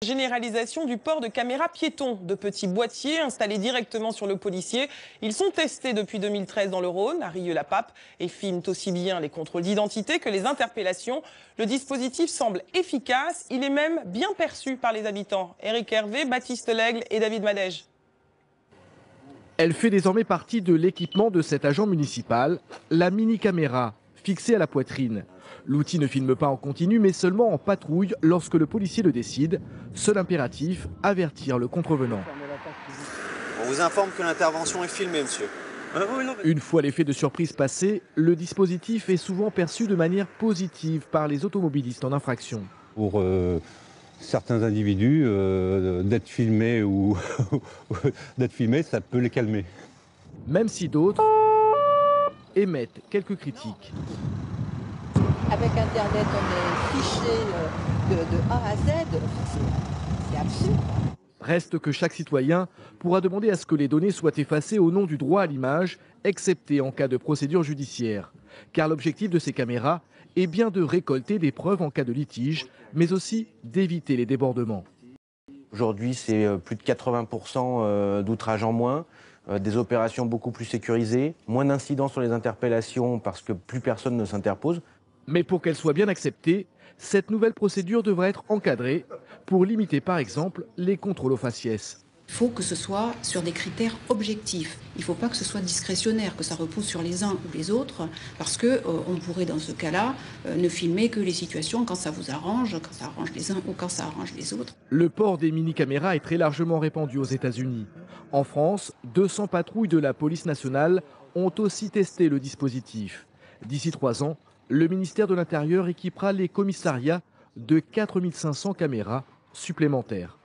Généralisation du port de caméras piétons, de petits boîtiers installés directement sur le policier. Ils sont testés depuis 2013 dans le Rhône, à Rieux-la-Pape, et filment aussi bien les contrôles d'identité que les interpellations. Le dispositif semble efficace, il est même bien perçu par les habitants. Éric Hervé, Baptiste Lègle et David Madège. Elle fait désormais partie de l'équipement de cet agent municipal, la mini-caméra fixée à la poitrine. L'outil ne filme pas en continu, mais seulement en patrouille lorsque le policier le décide. Seul impératif, avertir le contrevenant. On vous informe que l'intervention est filmée, monsieur. Une fois l'effet de surprise passé, le dispositif est souvent perçu de manière positive par les automobilistes en infraction. Pour certains individus, d'être filmés ou d'être filmés, ça peut les calmer. Même si d'autres émettent quelques critiques. Avec Internet, on est fiché de A à Z. C'est absurde. Reste que chaque citoyen pourra demander à ce que les données soient effacées au nom du droit à l'image, excepté en cas de procédure judiciaire. Car l'objectif de ces caméras est bien de récolter des preuves en cas de litige, mais aussi d'éviter les débordements. Aujourd'hui, c'est plus de 80% d'outrages en moins, des opérations beaucoup plus sécurisées, moins d'incidents sur les interpellations parce que plus personne ne s'interpose. Mais pour qu'elle soit bien acceptée, cette nouvelle procédure devrait être encadrée pour limiter par exemple les contrôles aux faciès. Il faut que ce soit sur des critères objectifs. Il ne faut pas que ce soit discrétionnaire, que ça repose sur les uns ou les autres, parce qu'on pourrait dans ce cas-là ne filmer que les situations quand ça vous arrange, quand ça arrange les uns ou quand ça arrange les autres. Le port des mini-caméras est très largement répandu aux États-Unis. En France, 200 patrouilles de la police nationale ont aussi testé le dispositif. D'ici 3 ans, le ministère de l'Intérieur équipera les commissariats de 4500 caméras supplémentaires.